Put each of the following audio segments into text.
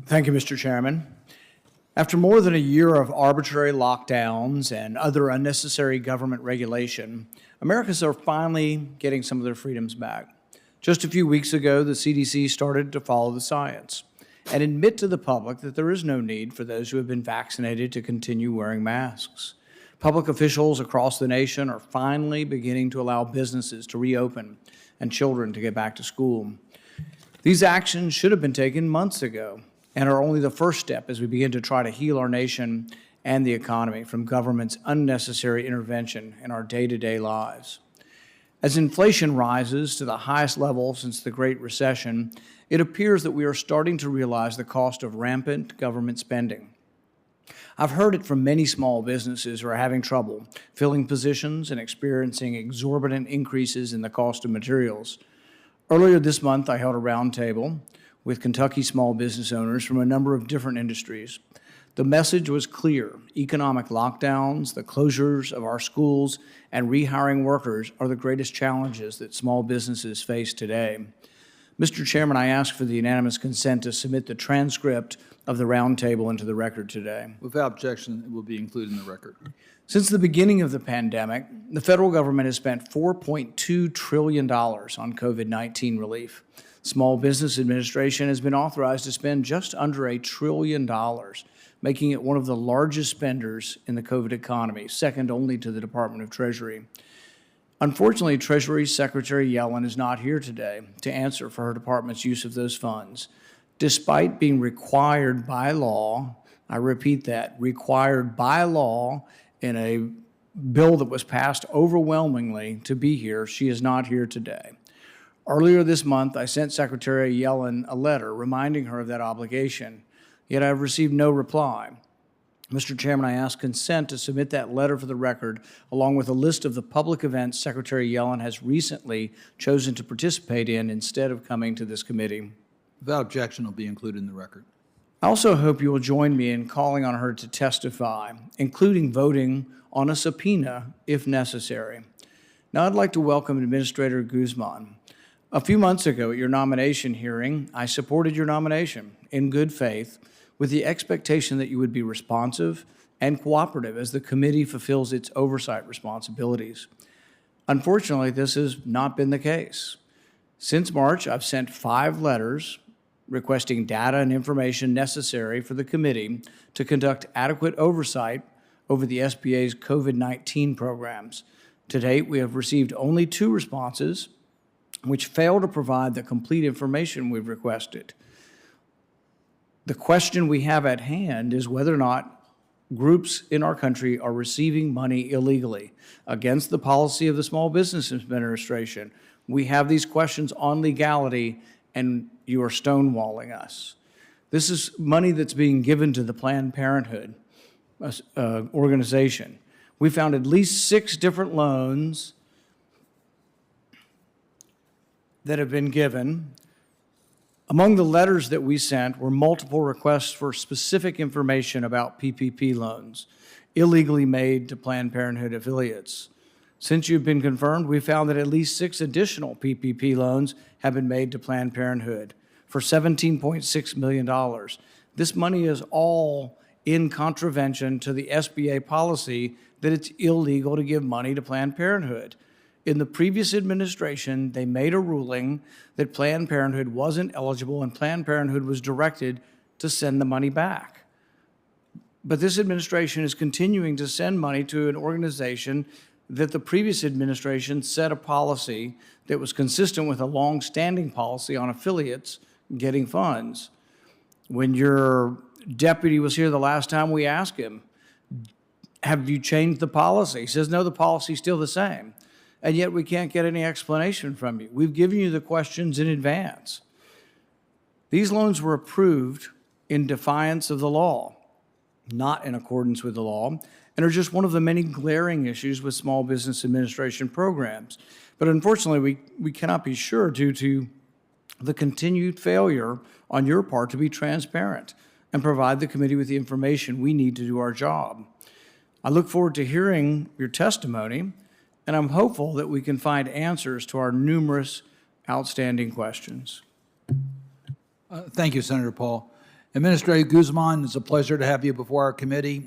Thank you, Mr. Chairman. After more than a year of arbitrary lockdowns and other unnecessary government regulation, Americans are finally getting some of their freedoms back. Just a few weeks ago, the CDC started to follow the science and admit to the public that there is no need for those who have been vaccinated to continue wearing masks. Public officials across the nation are finally beginning to allow businesses to reopen and children to get back to school. These actions should have been taken months ago and are only the first step as we begin to try to heal our nation and the economy from government's unnecessary intervention in our day-to-day lives. As inflation rises to the highest level since the Great Recession, it appears that we are starting to realize the cost of rampant government spending. I've heard it from many small businesses who are having trouble filling positions and experiencing exorbitant increases in the cost of materials. Earlier this month, I held a roundtable with Kentucky small business owners from a number of different industries. The message was clear. Economic lockdowns, the closures of our schools, and rehiring workers are the greatest challenges that small businesses face today. Mr. Chairman, I ask for the unanimous consent to submit the transcript of the roundtable into the record today. Without objection, it will be included in the record. Since the beginning of the pandemic, the federal government has spent $4.2 trillion on COVID-19 relief. Small Business Administration has been authorized to spend just under $1 trillion, making it one of the largest spenders in the COVID economy, second only to the Department of Treasury. Unfortunately, Treasury Secretary Yellen is not here today to answer for her department's use of those funds. Despite being required by law, I repeat that, required by law in a bill that was passed overwhelmingly to be here, she is not here today. Earlier this month, I sent Secretary Yellen a letter reminding her of that obligation, yet I have received no reply. Mr. Chairman, I ask consent to submit that letter for the record, along with a list of the public events Secretary Yellen has recently chosen to participate in instead of coming to this committee. Without objection, it will be included in the record. I also hope you will join me in calling on her to testify, including voting on a subpoena if necessary. Now I'd like to welcome Administrator Guzman. A few months ago at your nomination hearing, I supported your nomination in good faith with the expectation that you would be responsive and cooperative as the committee fulfills its oversight responsibilities. Unfortunately, this has not been the case. Since March, I've sent 5 letters requesting data and information necessary for the committee to conduct adequate oversight over the SBA's COVID-19 programs. To date, we have received only 2 responses, which fail to provide the complete information we've requested. The question we have at hand is whether or not groups in our country are receiving money illegally against the policy of the Small Business Administration. We have these questions on legality, and you are stonewalling us. This is money that's being given to the Planned Parenthood organization. We found at least 6 different loans that have been given. Among the letters that we sent were multiple requests for specific information about PPP loans, illegally made to Planned Parenthood affiliates. Since you've been confirmed, we found that at least 6 additional PPP loans have been made to Planned Parenthood for $17.6 million. This money is all in contravention to the SBA policy that it's illegal to give money to Planned Parenthood. In the previous administration, they made a ruling that Planned Parenthood wasn't eligible and Planned Parenthood was directed to send the money back. But this administration is continuing to send money to an organization that the previous administration set a policy that was consistent with a long-standing policy on affiliates getting funds. When your deputy was here the last time, we asked him, have you changed the policy? He says, no, the policy's still the same. And yet we can't get any explanation from you. We've given you the questions in advance. These loans were approved in defiance of the law, not in accordance with the law, and are just one of the many glaring issues with Small Business Administration programs. But unfortunately, we cannot be sure due to the continued failure on your part to be transparent and provide the committee with the information we need to do our job. I look forward to hearing your testimony, and I'm hopeful that we can find answers to our numerous outstanding questions. Thank you, Senator Paul. Administrator Guzman, it's a pleasure to have you before our committee.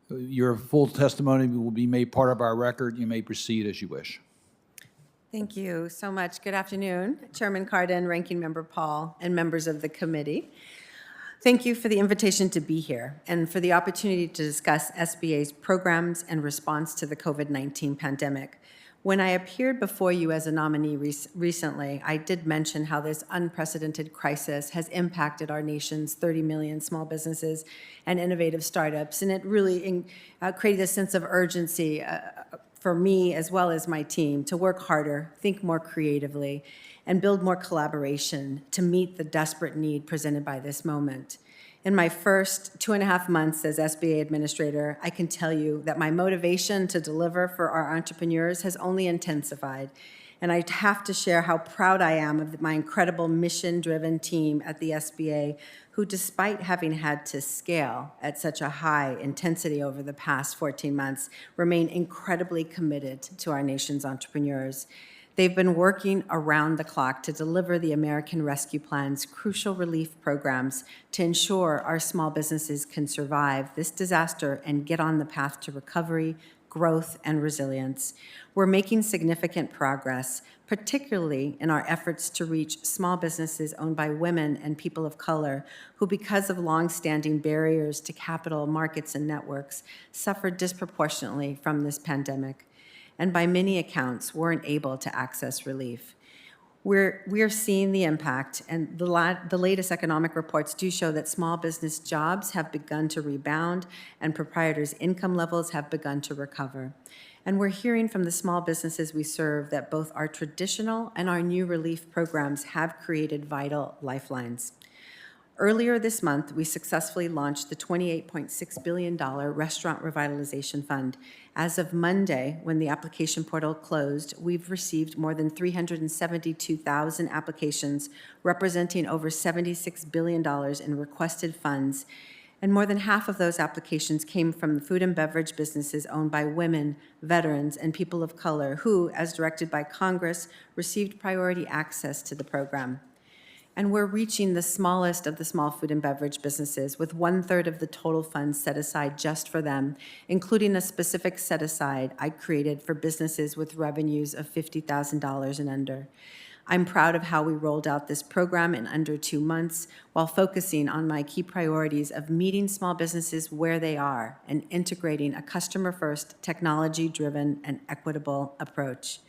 Your full testimony will be made part of our record. You may proceed as you wish. Thank you so much. Good afternoon, Chairman Cardin, Ranking Member Paul, and members of the committee. Thank you for the invitation to be here and for the opportunity to discuss SBA's programs and response to the COVID-19 pandemic. When I appeared before you as a nominee recently, I did mention how this unprecedented crisis has impacted our nation's 30 million small businesses and innovative startups, and it really created a sense of urgency for me as well as my team to work harder, think more creatively, and build more collaboration to meet the desperate need presented by this moment. In my first 2.5 months as SBA administrator, I can tell you that my motivation to deliver for our entrepreneurs has only intensified. And I have to share how proud I am of my incredible mission-driven team at the SBA, who, despite having had to scale at such a high intensity over the past 14 months, remain incredibly committed to our nation's entrepreneurs. They've been working around the clock to deliver the American Rescue Plan's crucial relief programs to ensure our small businesses can survive this disaster and get on the path to recovery, growth, and resilience. We're making significant progress, particularly in our efforts to reach small businesses owned by women and people of color who, because of longstanding barriers to capital markets and networks, suffered disproportionately from this pandemic, and by many accounts weren't able to access relief. We're seeing the impact, and the latest economic reports do show that small business jobs have begun to rebound and proprietors' income levels have begun to recover. And we're hearing from the small businesses we serve that both our traditional and our new relief programs have created vital lifelines. Earlier this month, we successfully launched the $28.6 billion Restaurant Revitalization Fund. As of Monday, when the application portal closed, we've received more than 372,000 applications, representing over $76 billion in requested funds. And more than half of those applications came from the food and beverage businesses owned by women, veterans, and people of color who, as directed by Congress, received priority access to the program. And we're reaching the smallest of the small food and beverage businesses with 1/3 of the total funds set aside just for them, including a specific set aside I created for businesses with revenues of $50,000 and under. I'm proud of how we rolled out this program in under 2 months while focusing on my key priorities of meeting small businesses where they are and integrating a customer-first, technology-driven, and equitable approach.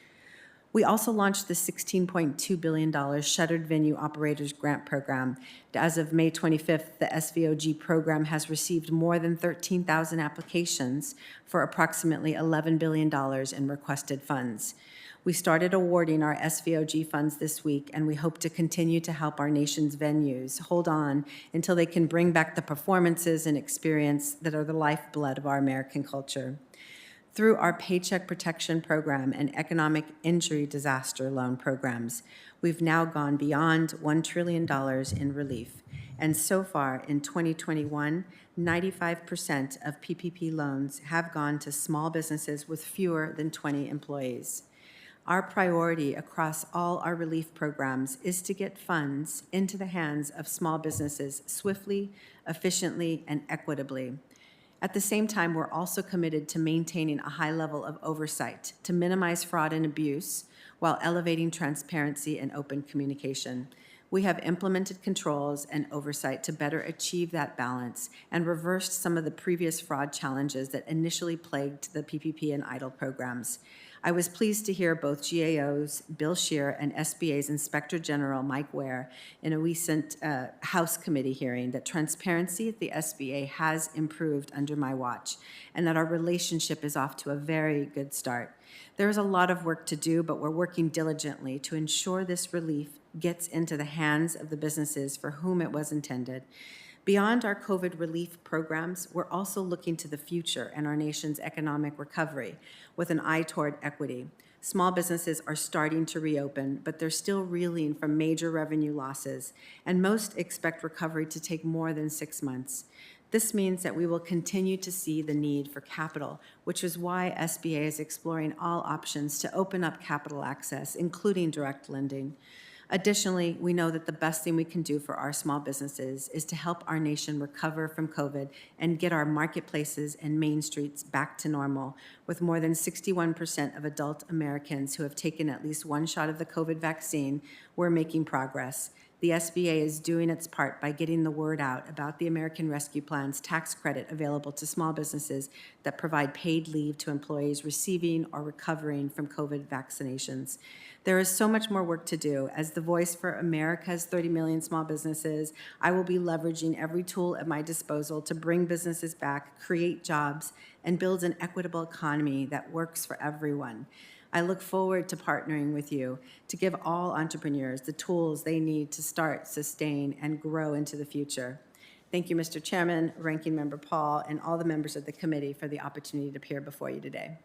We also launched the $16.2 billion Shuttered Venue Operators Grant Program. As of May 25th, the SVOG program has received more than 13,000 applications for approximately $11 billion in requested funds. We started awarding our SVOG funds this week, and we hope to continue to help our nation's venues hold on until they can bring back the performances and experience that are the lifeblood of our American culture. Through our Paycheck Protection Program and Economic Injury Disaster Loan programs, we've now gone beyond $1 trillion in relief. And so far in 2021, 95% of PPP loans have gone to small businesses with fewer than 20 employees. Our priority across all our relief programs is to get funds into the hands of small businesses swiftly, efficiently, and equitably. At the same time, we're also committed to maintaining a high level of oversight to minimize fraud and abuse while elevating transparency and open communication. We have implemented controls and oversight to better achieve that balance and reversed some of the previous fraud challenges that initially plagued the PPP and EIDL programs. I was pleased to hear both GAO's Bill Scheer and SBA's Inspector General Mike Ware in a recent House committee hearing that transparency at the SBA has improved under my watch and that our relationship is off to a very good start. There is a lot of work to do, but we're working diligently to ensure this relief gets into the hands of the businesses for whom it was intended. Beyond our COVID relief programs, we're also looking to the future and our nation's economic recovery with an eye toward equity. Small businesses are starting to reopen, but they're still reeling from major revenue losses, and most expect recovery to take more than 6 months. This means that we will continue to see the need for capital, which is why SBA is exploring all options to open up capital access, including direct lending. Additionally, we know that the best thing we can do for our small businesses is to help our nation recover from COVID and get our marketplaces and main streets back to normal. With more than 61% of adult Americans who have taken at least one shot of the COVID vaccine, we're making progress. The SBA is doing its part by getting the word out about the American Rescue Plan's tax credit available to small businesses that provide paid leave to employees receiving or recovering from COVID vaccinations. There is so much more work to do. As the voice for America's 30 million small businesses, I will be leveraging every tool at my disposal to bring businesses back, create jobs, and build an equitable economy that works for everyone. I look forward to partnering with you to give all entrepreneurs the tools they need to start, sustain, and grow into the future. Thank you, Mr. Chairman, Ranking Member Paul, and all the members of the committee for the opportunity to appear before you today.